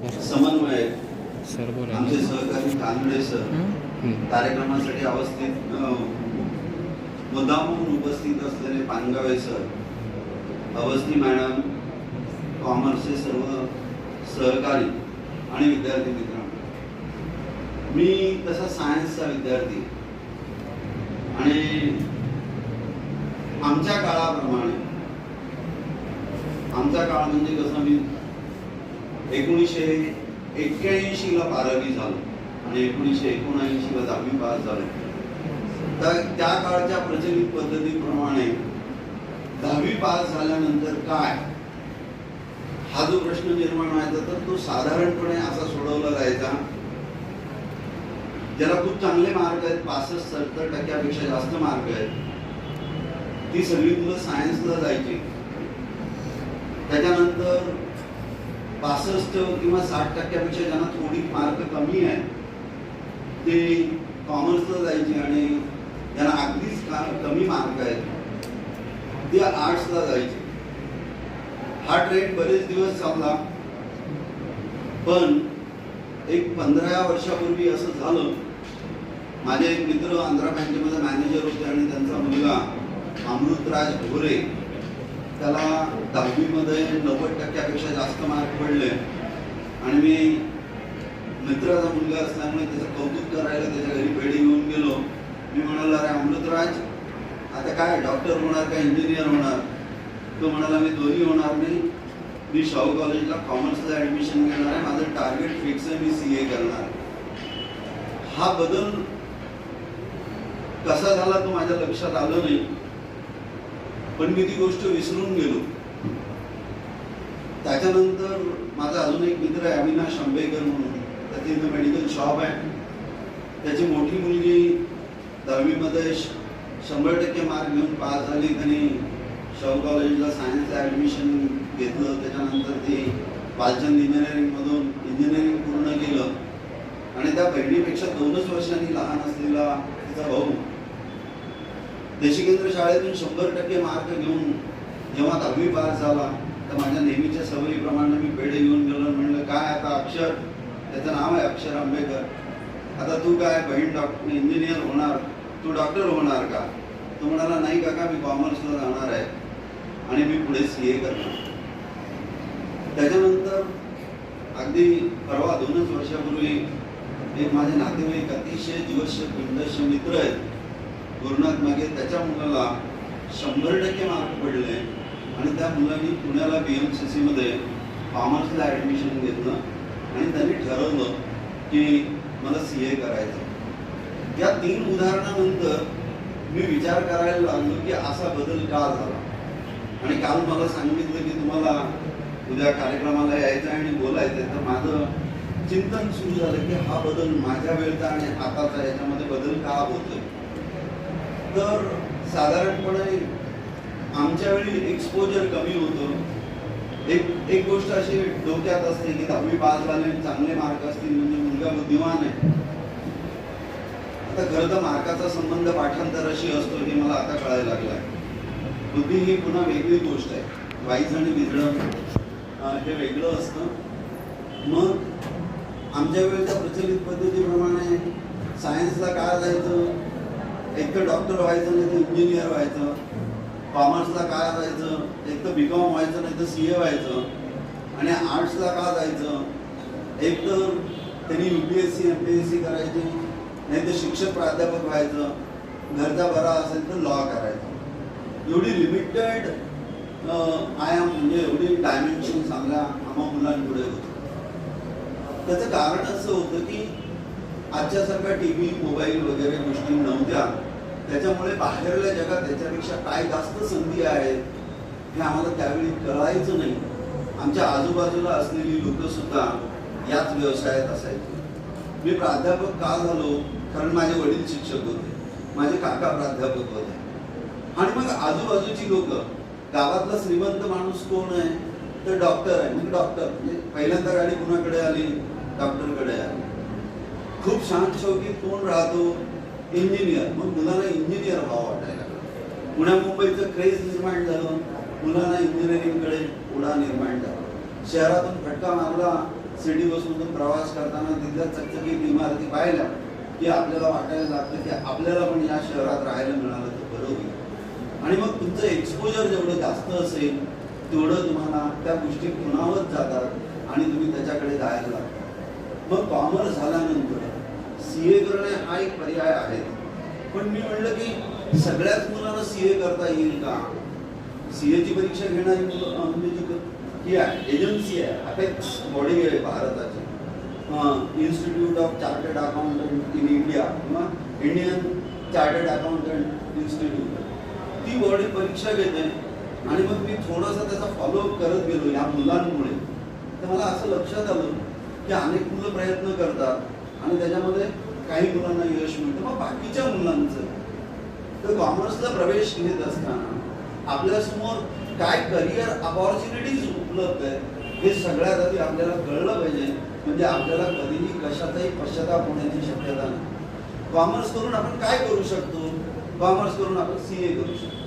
समन्वय आमचे सहकारी कानडे सर कार्यक्रमासाठी मुद्दामून उपस्थित असलेले पानगावे सर, अवस्थी मॅडम, कॉमर्सचे सर्व सहकारी आणि विद्यार्थी मित्रांनो, मी तसा सायन्सचा विद्यार्थी आणि आमच्या काळाप्रमाणे, आमचा काळ म्हणजे कसं, मी 1981 ला 12वी झालो आणि 1979 ला 10वी पास झालो. तर त्या काळच्या प्रचलित पद्धतीप्रमाणे 10वी पास झाल्यानंतर काय हा जो प्रश्न निर्माण व्हायचा तर तो साधारणपणे असा सोडवला जायचा, ज्याला खूप चांगले मार्क आहेत, 65-70% जास्त मार्क आहेत, ती सगळी मुलं सायन्सला जायची. त्याच्यानंतर 65 किंवा 60% ज्यांना थोडी मार्क कमी आहे ते कॉमर्सला जायचे आणि ज्यांना अगदीच कमी मार्क आहेत ते आर्ट्सला जायचे. हा ट्रेंड बरेच दिवस चालला, पण एक 15 वर्षापूर्वी असं झालं, माझे एक मित्र आंध्रा बँकेमध्ये मॅनेजर होते आणि त्यांचा मुलगा अमृतराज भोरे, त्याला 10वी मध्ये 90% जास्त मार्क पडले आणि मी मित्राचा मुलगा असल्यामुळे त्याचं कौतुक करायला त्याच्या घरी पेढी घेऊन गेलो. मी म्हणाला, अरे अमृतराज, आता काय डॉक्टर होणार का इंजिनियर होणार? तो म्हणाला, मी दोन्ही होणार नाही, मी शाहू कॉलेजला कॉमर्सला ऍडमिशन घेणार आहे, माझं टार्गेट फिक्स आहे, मी CA करणार. हा बदल कसा झाला तो माझ्या लक्षात आलं नाही, पण मी ती गोष्ट विसरून गेलो. त्याच्यानंतर माझा अजून एक मित्र आहे अविनाश आंबेकर म्हणून, त्याचे इथं मेडिकल शॉप आहे. त्याची मोठी मुलगी 10वी मध्ये 100% मार्क घेऊन पास झाली. त्यांनी शाहू कॉलेजला सायन्सला ॲडमिशन घेतलं. त्याच्यानंतर ती वालचंद इंजिनिअरिंगमधून इंजिनिअरिंग पूर्ण केलं आणि त्या बहिणीपेक्षा 2च वर्षांनी लहान असलेला तिचा भाऊ देशिकेंद्र शाळेतून 100% मार्क घेऊन जेव्हा 10वी पास झाला तर माझ्या नेहमीच्या सवयीप्रमाणे मी पेढे घेऊन गेलो. म्हणलं, काय आता अक्षर, त्याचं नाव आहे अक्षर आंबेकर, आता तू काय बहीण डॉक्टर इंजिनियर होणार, तू डॉक्टर होणार का? तो म्हणाला, नाही काका, मी कॉमर्सला जाणार आहे आणि मी पुढे CA करणार. त्याच्यानंतर अगदी परवा 2च वर्षापूर्वी एक माझे नातेवाईक अतिशय जीवश्य मित्र आहेत, गुरुनाथ मागे, त्याच्या मुलाला 100% मार्क पडले आणि त्या मुलांनी पुण्याला BMCC मध्ये कॉमर्सला ॲडमिशन घेतलं आणि त्यांनी ठरवलं की मला CA करायचं. या 3 उदाहरणानंतर मी विचार करायला लागलो की असा बदल का झाला. आणि काल मला सांगितलं की तुम्हाला उद्या कार्यक्रमाला यायचं आणि बोलायचं, तर माझं चिंतन सुरू झालं की हा बदल माझ्या वेळचा आणि आताचा याच्यामध्ये बदल का होतोय. तर साधारणपणे आमच्या वेळी एक्सपोजर कमी होतं. एक गोष्ट अशी डोक्यात असते की 10वी पास झाले, चांगले मार्क असतील म्हणजे मुलगा बुद्धिमान आहे. आता खरं तर मार्काचा संबंध पाठांतराशी असतो हे मला आता कळायला लागलाय. बुद्धी ही पुन्हा वेगळी गोष्ट आहे, वाईज आणि विजडं हे वेगळं असतं. मग आमच्या वेळेच्या प्रचलित पद्धतीप्रमाणे सायन्सला काय जायचं, एक तर डॉक्टर व्हायचं नाही तर इंजिनियर व्हायचं. कॉमर्सला काय जायचं, एक तर BCom व्हायचं नाही तर CA व्हायचं. आणि आर्ट्सला का जायचं, एक तर त्यांनी UPSC MPSC करायची, नाही तर शिक्षक प्राध्यापक व्हायचं, घरचा बरा असेल तर लॉ करायचं. एवढी लिमिटेड आयाम म्हणजे एवढी डायमेन्शन चांगल्या आम्हा मुलांपुढे होतं. त्याचं कारण असं होतं की आजच्यासारखा TV, मोबाईल वगैरे गोष्टी नव्हत्या. त्याच्यामुळे बाहेरल्या जगात त्याच्यापेक्षा काय जास्त संधी आहेत हे आम्हाला त्यावेळी कळायचं नाही. आमच्या आजूबाजूला असलेली लोक सुद्धा याच व्यवसायात असायची. मी प्राध्यापक का झालो, कारण माझे वडील शिक्षक होते, माझे काका प्राध्यापक होते. आणि मग आजूबाजूची लोक, गावातला श्रीमंत माणूस कोण आहे तर डॉक्टर आहे, मग डॉक्टर म्हणजे पहिल्यांदा गाडी कुणाकडे आली, डॉक्टरकडे आली. खूप शांत शौकीत कोण राहतो, इंजिनियर, मग मुलांना इंजिनियर व्हावं वाटायला लागलं. पुण्या मुंबईचं क्रेज निर्माण झालं, मुलांना इंजिनिअरिंगकडे उडा निर्माण झाला. शहरातून फटका मारला सिटी बसमधून प्रवास करताना तिथल्या चकचकीत इमारती पाहिल्या की आपल्याला वाटायला लागतं की आपल्याला पण या शहरात राहायला मिळालं तर बरं होईल. आणि मग तुमचं एक्सपोजर जेवढं जास्त असेल तेवढं तुम्हाला त्या गोष्टी खुणावत जातात आणि तुम्ही त्याच्याकडे जायला लागता. मग कॉमर्स झाल्यानंतर CA करणे हा एक पर्याय आहे. पण मी म्हणलं की सगळ्याच मुलांना CA करता येईल का? CA ची परीक्षा घेणारी मुलं म्हणजे ही आहे एजन्सी आहे, अपेक्स बॉडी आहे भारताची, institute of chartered accountant in India किंवा इंडियन चार्टर्ड अकाउंटंट इन्स्टिट्यूट, ती बॉडी परीक्षा घेते. आणि मग मी थोडासा त्याचा फॉलोअप करत गेलो या मुलांमुळे, तर मला असं लक्षात आलं की अनेक मुलं प्रयत्न करतात आणि त्याच्यामध्ये काही मुलांना यश मिळतं. मग बाकीच्या मुलांचं तर कॉमर्सला प्रवेश घेत असताना आपल्यासमोर काय करिअर अपॉर्च्युनिटीज उपलब्ध आहेत हे सगळ्यात आधी आपल्याला कळलं पाहिजे. म्हणजे आपल्याला कधीही कशाचाही पश्चाताप होण्याची शक्यता नाही. कॉमर्स करून आपण काय करू शकतो? कॉमर्स करून आपण CA करू शकतो.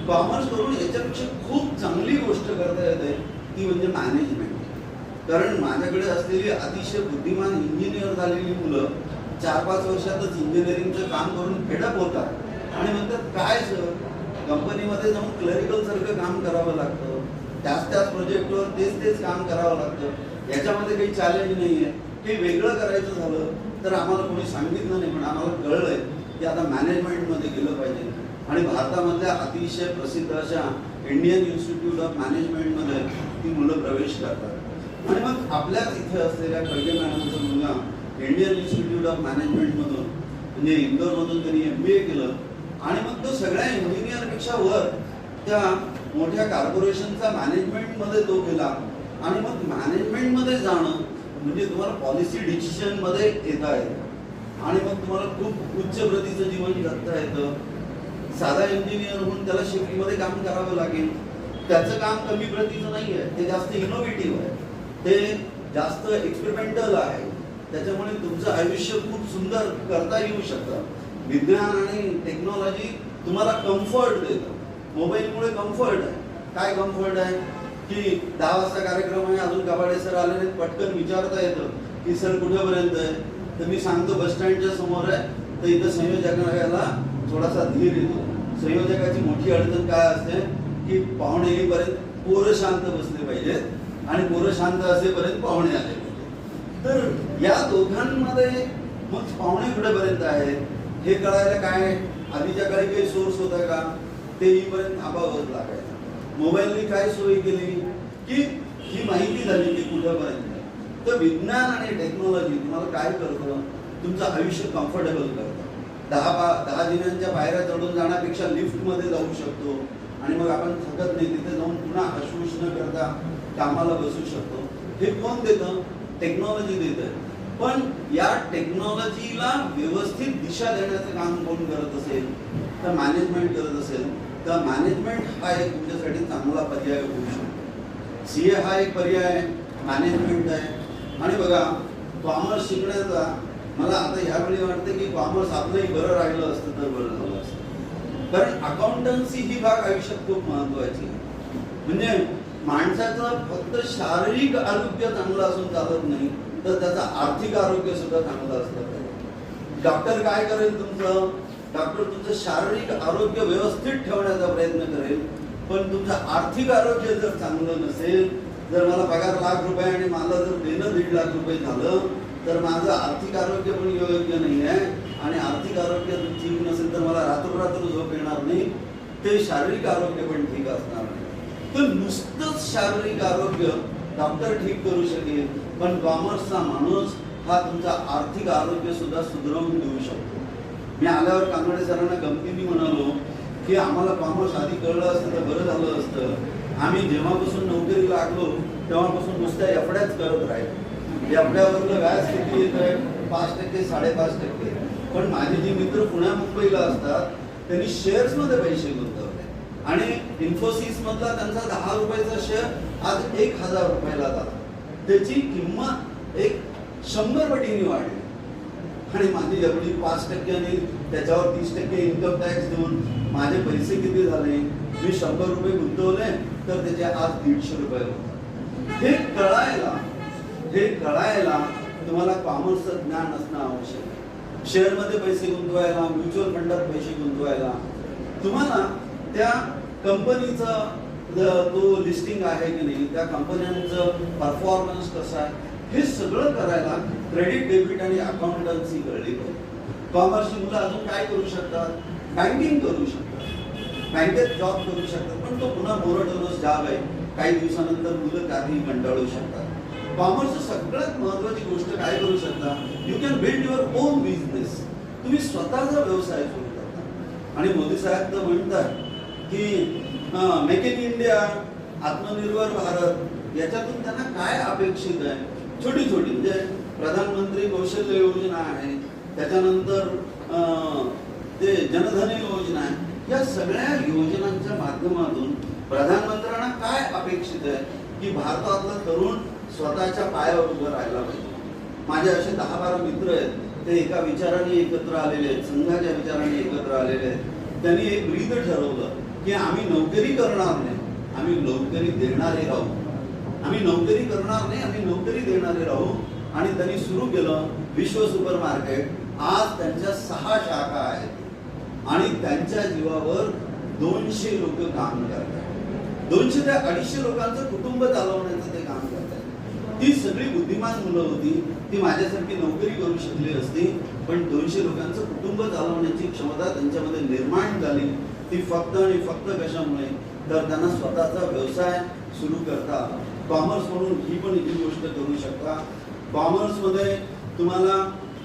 कॉमर्स करून याच्यापेक्षा खूप चांगली गोष्ट करता येते ती म्हणजे मॅनेजमेंट. कारण माझ्याकडे असलेली अतिशय बुद्धिमान इंजिनियर झालेली मुलं 4-5 वर्षातच इंजिनिअरिंगचं काम करून फेडअप होतात आणि म्हणतात काय सर, कंपनीमध्ये जाऊन क्लरिकल सारखं काम करावं लागतं, त्याच प्रोजेक्टवर तेच काम करावं लागतं, याच्यामध्ये काही चॅलेंज नाही आहे. हे वेगळं करायचं झालं तर आम्हाला कोणी सांगितलं नाही, पण आम्हाला कळलंय की आता मॅनेजमेंटमध्ये गेलं पाहिजे. आणि भारतामधल्या अतिशय प्रसिद्ध अशा इंडियन इन्स्टिट्यूट ऑफ मॅनेजमेंटमध्ये ती मुलं प्रवेश करतात. आणि मग आपल्याच इथे असलेल्या खडगे मॅडमचा मुलगा इंडियन इन्स्टिट्यूट ऑफ मॅनेजमेंटमधून म्हणजे इंदोरमधून त्यांनी MBA केलं आणि मग तो सगळ्या इंजिनियरपेक्षा वर त्या मोठ्या कॉर्पोरेशनचा मॅनेजमेंटमध्ये तो गेला. आणि मग मॅनेजमेंटमध्ये जाणं म्हणजे तुम्हाला पॉलिसी डिसिजनमध्ये येता येतं आणि मग तुम्हाला खूप उच्च प्रतीचं जीवन जगता येतं. साधा इंजिनियर म्हणून त्याला शिफ्टमध्ये काम करावं लागेल, त्याचं काम कमी प्रतीचं नाही आहे, ते जास्त इनोव्हेटिव्ह आहे, ते जास्त एक्सपेरिमेंटल आहे. त्याच्यामुळे तुमचं आयुष्य खूप सुंदर करता येऊ शकतं. विज्ञान आणि टेक्नॉलॉजी तुम्हाला कम्फर्ट देतं. मोबाईलमुळे कम्फर्ट आहे. काय कम्फर्ट आहे की 10 वाजता कार्यक्रम आहे, अजून कबाडे सर आले नाहीत, पटकन विचारता येतं की सर कुठेपर्यंत आहे, तर मी सांगतो बस स्टँडच्या समोर आहे. तर इथं संयोजकाला थोडासा धीर येतो. संयोजकाची मोठी अडचण काय असते की पाहुणे येईपर्यंत पोरं शांत बसले पाहिजेत आणि पोरं शांत असेपर्यंत पाहुणे आले. तर या दोघांमध्ये मग पाहुणे कुठेपर्यंत आहेत हे कळायला काय आधीच्या काळी काही सोर्स होता का, ते येईपर्यंत थांबावंच लागायचं. मोबाईलने काय सोय केली की ही माहिती झाली की कुठेपर्यंत. तर विज्ञान आणि टेक्नॉलॉजी तुम्हाला काय करतं, तुमचं आयुष्य कम्फर्टेबल करतं. 10 जिन्यांच्या पायऱ्या चढून जाण्यापेक्षा लिफ्टमध्ये जाऊ शकतो आणि मग आपण थकत नाही, तिथे जाऊन पुन्हा अश्रूष न करता कामाला बसू शकतो. हे कोण देतं? टेक्नॉलॉजी देतं. पण या टेक्नॉलॉजीला व्यवस्थित दिशा देण्याचं काम कोण करत असेल तर मॅनेजमेंट करत असेल तर मॅनेजमेंट हा एक तुमच्यासाठी चांगला पर्याय होऊ शकतो. CA हा एक पर्याय आहे, मॅनेजमेंट आहे. आणि बघा कॉमर्स शिकण्याचा मला आता ह्यावेळी वाटतं की कॉमर्स आपलंही बरं राहिलं असतं तर बरं झालं असतं. कारण अकाउंटन्सी ही भाग आयुष्यात खूप महत्वाची आहे. म्हणजे माणसाचं फक्त शारीरिक आरोग्य चांगलं असून चालत नाही, तर त्याचं आर्थिक आरोग्य सुद्धा चांगलं असलं पाहिजे. डॉक्टर काय करेल तुमचं? डॉक्टर तुमचं शारीरिक आरोग्य व्यवस्थित ठेवण्याचा प्रयत्न करेल, पण तुमचं आर्थिक आरोग्य जर चांगलं नसेल, जर मला पगार ₹1,00,000 आणि मला जर देणं ₹1,50,000 झालं तर माझं आर्थिक आरोग्य पण योग्य नाही आहे आणि आर्थिक आरोग्य ठीक नसेल तर मला रात्र झोप येणार नाही, ते शारीरिक आरोग्य पण ठीक असणार नाही. तर नुसतंच शारीरिक आरोग्य डॉक्टर ठीक करू शकेल, पण कॉमर्सचा माणूस हा तुमचा आर्थिक आरोग्य सुद्धा सुधारून देऊ शकतो. मी आल्यावर कानडे सरांना गमतीने म्हणालो की आम्हाला कॉमर्स आधी कळलं असतं तर बरं झालं असतं. आम्ही जेव्हापासून नोकरीला लागलो तेव्हापासून नुसत्या एफड्याच करत राहिलो. एफड्यावरलं व्याज किती येत आहे? 5%, 5.5%. पण माझे जे मित्र पुण्या मुंबईला असतात त्यांनी शेअर्समध्ये पैसे गुंतवले आणि इन्फोसिस मधला त्यांचा ₹10 शेअर आज ₹1,000 झाला. त्याची किंमत 100 पटीने वाढली आणि माझी एवढी 5% त्याच्यावर 30% इन्कम टॅक्स देऊन माझे पैसे किती झाले? मी ₹100 गुंतवले तर त्याचे आज ₹150 होतात. हे कळायला हे कळायला तुम्हाला कॉमर्सचं ज्ञान असणं आवश्यक आहे. शेअरमध्ये पैसे गुंतवायला, म्युच्युअल फंडात पैसे गुंतवायला तुम्हाला त्या कंपनीचं तो लिस्टिंग आहे की नाही, त्या कंपन्यांचं परफॉर्मन्स कसं आहे, हे सगळं करायला क्रेडिट, डेबिट आणि अकाउंटन्सी कळली पाहिजे. कॉमर्सची मुलं अजून काय करू शकतात? बँकिंग करू शकतात, बँकेत जॉब करू शकतात, पण तो पुन्हा मोनोटोनस जॉब आहे. काही दिवसानंतर मुलं त्यातही कंटाळू शकतात. कॉमर्सची सगळ्यात महत्वाची गोष्ट काय करू शकता? You can build your on business. तुम्ही स्वतःचा व्यवसाय सुरू करता. आणि मोदी साहेब तर म्हणतात की मेक इन इंडिया, आत्मनिर्भर भारत, याच्यातून त्यांना काय अपेक्षित आहे? छोटी छोटी म्हणजे प्रधानमंत्री कौशल्य योजना आहे, त्याच्यानंतर ते जनधन योजना आहे. या सगळ्या योजनांच्या माध्यमातून प्रधानमंत्र्यांना काय अपेक्षित आहे की भारतातला तरुण स्वतःच्या पायावर उभं राहायला पाहिजे. माझे असे 10-12 मित्र आहेत, ते एका विचाराने एकत्र आलेले आहेत, संघाच्या विचाराने एकत्र आलेले आहेत. त्यांनी एक ब्रीद ठरवलं की आम्ही नोकरी करणार नाही, आम्ही नोकरी देणारे राहू. आम्ही नोकरी करणार नाही, आम्ही नोकरी देणारे राहू. आणि त्यांनी सुरू केलं विश्व सुपर मार्केट. आज त्यांच्या 6 शाखा आहेत आणि त्यांच्या जीवावर 200 लोक काम करतात. 200 ते 250 लोकांचं कुटुंब चालवण्याचं ते काम करतात. ती सगळी बुद्धिमान मुलं होती, ती माझ्यासारखी नोकरी करू शकली असती, पण 200 लोकांचं कुटुंब चालवण्याची क्षमता त्यांच्यामध्ये निर्माण झाली. ती फक्त आणि फक्त कशामुळे? तर त्यांना स्वतःचा व्यवसाय सुरू करता आला. कॉमर्स म्हणून ही पण ही गोष्ट करू शकता. कॉमर्समध्ये तुम्हाला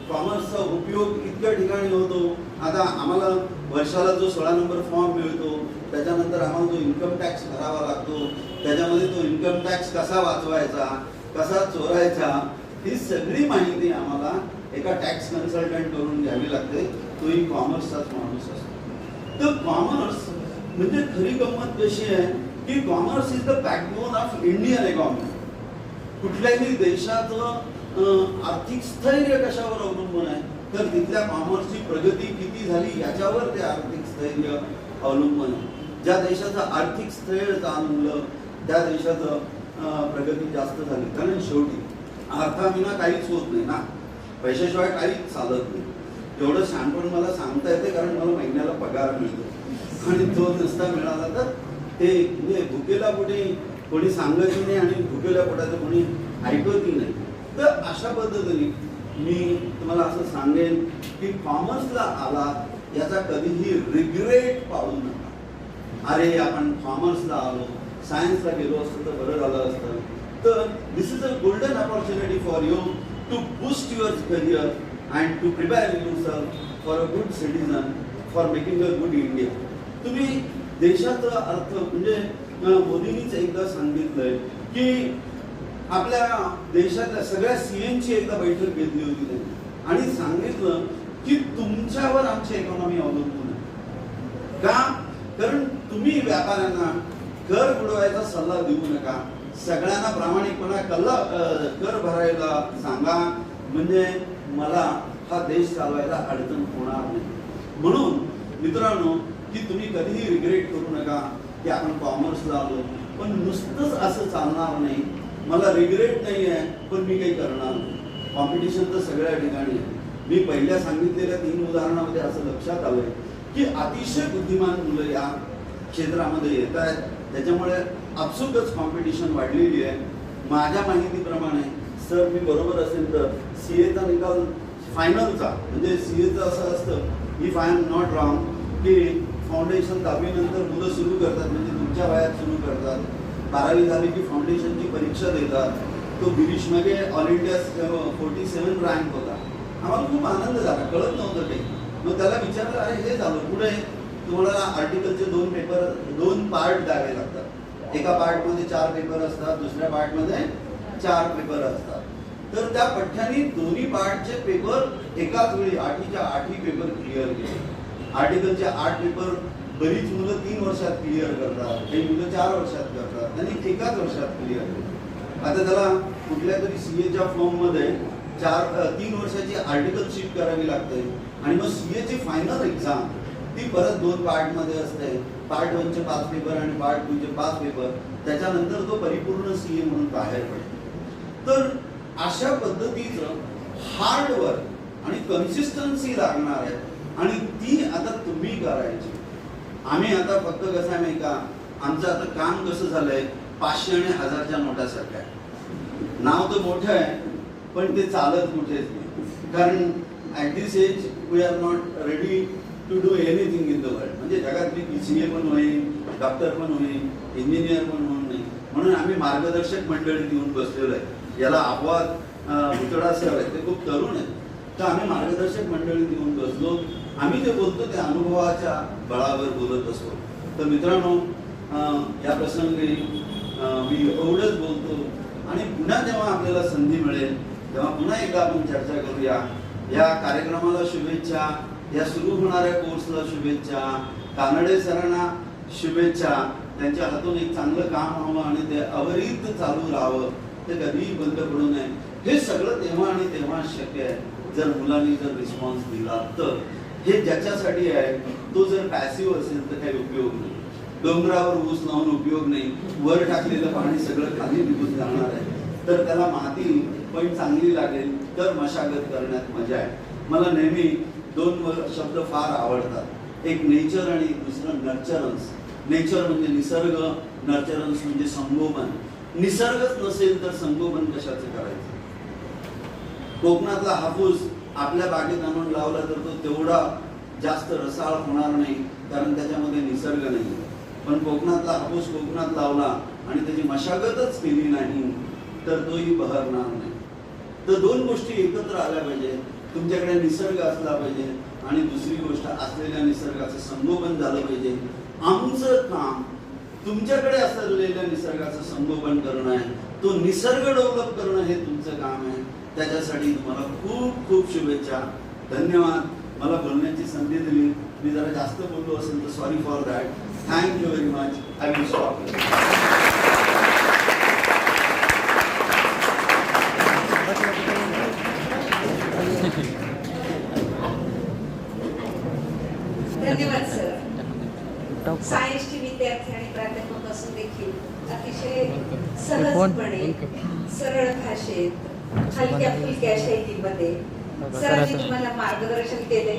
कॉमर्सचा उपयोग इतक्या ठिकाणी होतो. आता आम्हाला वर्षाला जो 16 नंबर फॉर्म मिळतो, त्याच्यानंतर आम्हाला जो इन्कम टॅक्स भरावा लागतो, त्याच्यामध्ये तो इन्कम टॅक्स कसा वाचवायचा, कसा चोरायचा, ही सगळी माहिती आम्हाला एका टॅक्स कन्सल्टंट करून घ्यावी लागते. तोही कॉमर्सचाच माणूस असतो. तर कॉमर्स म्हणजे खरी गंमत कशी आहे की commerce is the backbone of Indian economy. कुठल्याही देशाचं आर्थिक स्थैर्य कशावर अवलंबून आहे? तर तिथल्या कॉमर्सची प्रगती किती झाली याच्यावर ते आर्थिक स्थैर्य अवलंबून आहे. ज्या देशाचं आर्थिक स्थैर्य चांगलं त्या देशाचं प्रगती जास्त झाली. कारण शेवटी अर्थाविना काहीच होत नाही ना, पैशाशिवाय काहीच चालत नाही. एवढं शहाणपण मला सांगता येते कारण मला महिन्याला पगार मिळतो आणि तो नसता मिळाला तर ते म्हणजे भुकेला पोटी कोणी सांगायचं नाही आणि भुकेल्या पोटाचं कोणी ऐकतही नाही. तर अशा पद्धतीने मी तुम्हाला असं सांगेन की कॉमर्सला आला याचा कधीही रिग्रेट पाळू नका. अरे आपण कॉमर्सला आलो, सायन्सला गेलो असतो तर बरं झालं असतं. तर this is a golden opportunity for you to boost your career and to prepare yourself for a good citizen, for making a good India. तुम्ही देशाचा अर्थ म्हणजे मोदींनीच एकदा सांगितलंय की आपल्या देशातल्या सगळ्या सीएमची एकदा बैठक घेतली होती त्यांनी आणि सांगितलं की तुमच्यावर आमची इकॉनॉमी अवलंबून आहे. का? कारण तुम्ही व्यापाऱ्यांना कर बुडवायचा सल्ला देऊ नका, सगळ्यांना प्रामाणिकपणा कर भरायला सांगा, म्हणजे मला हा देश चालवायला अडचण होणार नाही. म्हणून मित्रांनो की तुम्ही कधीही रिग्रेट करू नका की आपण कॉमर्सला आलो, पण नुसतंच असं चालणार नाही. मला रिग्रेट नाही आहे पण मी काही करणार नाही. कॉम्पिटिशन तर सगळ्या ठिकाणी आहे. मी पहिल्या सांगितलेल्या 3 उदाहरणामध्ये असं लक्षात आलंय की अतिशय बुद्धिमान मुलं या क्षेत्रामध्ये येत आहेत. त्याच्यामुळे आपसुकच कॉम्पिटिशन वाढलेली आहे. माझ्या माहितीप्रमाणे सर मी बरोबर असेल तर सीएचा निकाल फायनलचा म्हणजे सीएचं असं असतं if I am not wrong की फाउंडेशन 10वी नंतर मुलं सुरू करतात, म्हणजे तुमच्या वयात सुरू करतात. 12वी झाली की फाउंडेशनची परीक्षा देतात. तो गिरीश मागे ऑल इंडिया 47 रँक होता. आम्हाला खूप आनंद झाला, कळत नव्हतं काही. मग त्याला विचारलं अरे हे झालं पुढे तुम्हाला आर्टिकलचे 2 पेपर 2 पार्ट द्यावे लागतात. एका पार्टमध्ये 4 पेपर असतात, दुसऱ्या पार्टमध्ये 4 पेपर असतात. तर त्या पठ्याने दोन्ही पार्टचे पेपर एकाच वेळी 8च्या 8 पेपर क्लिअर केले. आर्टिकलचे 8 पेपर बरीच मुलं 3 वर्षात क्लिअर करतात, काही मुलं 4 वर्षात करतात, त्यांनी एकाच वर्षात क्लिअर केलं. आता त्याला कुठल्या तरी सीएच्या फॉर्ममध्ये 3 वर्षाची आर्टिकल शीट करावी लागते आणि मग सीएची फायनल एक्झाम ती परत 2 पार्टमध्ये असते. पार्ट 1चे 5 पेपर आणि पार्ट 2चे 5 पेपर. त्याच्यानंतर तो परिपूर्ण सीए म्हणून बाहेर पडतो. तर अशा पद्धतीचं हार्ड वर्क आणि कन्सिस्टन्सी लागणार आहे आणि ती आता तुम्ही करायची. आम्ही आता फक्त कसं आहे माहिती का, आमचं आता काम कसं झालंय 500 आणि 1000च्या नोटासारखं आहे. नाव तर मोठं आहे पण ते चालत कुठेच नाही. कारण at this age we are not ready to do anything in the world. म्हणजे जगातली PCA पण होईल, डॉक्टर पण होईल, इंजिनियर पण होऊन नाही. म्हणून आम्ही मार्गदर्शक मंडळी देऊन बसलेलो आहे. याला अपवाद भुतडा सर आहे, ते खूप तरुण आहेत, तर आम्ही मार्गदर्शक मंडळी देऊन बसलो. आम्ही जे बोलतो ते अनुभवाच्या बळावर बोलत असतो. तर मित्रांनो, या प्रसंगी मी एवढंच बोलतो आणि पुन्हा जेव्हा आपल्याला संधी मिळेल तेव्हा पुन्हा एकदा आपण चर्चा करूया. या कार्यक्रमाला शुभेच्छा, या सुरू होणाऱ्या कोर्सला शुभेच्छा, कानडे सरांना शुभेच्छा. त्यांच्या हातून एक चांगलं काम व्हावं आणि ते अविरत चालू राहावं, ते कधीही बंद पडू नये. हे सगळं तेव्हा आणि तेव्हा शक्य आहे जर मुलांनी जर रिस्पॉन्स दिला. तर हे ज्याच्यासाठी आहे तो जर पॅसिव्ह असेल तर काही उपयोग नाही. डोंगरावर ऊस लावून उपयोग नाही, वर टाकलेलं पाणी सगळं खाली निघून जाणार आहे. तर त्याला माती पण चांगली लागेल तर मशागत करण्यात मजा आहे. मला नेहमी 2 शब्द फार आवडतात, एक नेचर आणि दुसरं नर्चरन्स. नेचर म्हणजे निसर्ग, नर्चरन्स म्हणजे संगोपन. निसर्गच नसेल तर संगोपन कशाचं करायचं. कोकणातला हापूस आपल्या बागेत आणून लावला तर तो तेवढा जास्त रसाळ होणार नाही, कारण त्याच्यामध्ये निसर्ग नाही. पण कोकणातला हापूस कोकणात लावला आणि त्याची मशागतच केली नाही तर तोही बहरणार नाही. तर 2 गोष्टी एकत्र आल्या पाहिजे. तुमच्याकडे निसर्ग असला पाहिजे आणि दुसरी गोष्ट असलेल्या निसर्गाचं संगोपन झालं पाहिजे. आमचं काम तुमच्याकडे असलेल्या निसर्गाचं संगोपन करणं आहे. तो निसर्ग डेव्हलप करणं हे तुमचं काम आहे. त्याच्यासाठी तुम्हाला खूप खूप शुभेच्छा. धन्यवाद. मला बोलण्याची संधी दिली. मी जरा जास्त बोललो असेल तर sorry for that. Thank you very much. I will stop. धन्यवाद सर. सायन्सचे विद्यार्थी आणि प्राध्यापक असून देखील अतिशय सहजपणे, सरळ भाषेत, हलक्या फुलक्या शैलीमध्ये सरांनी तुम्हाला मार्गदर्शन केले.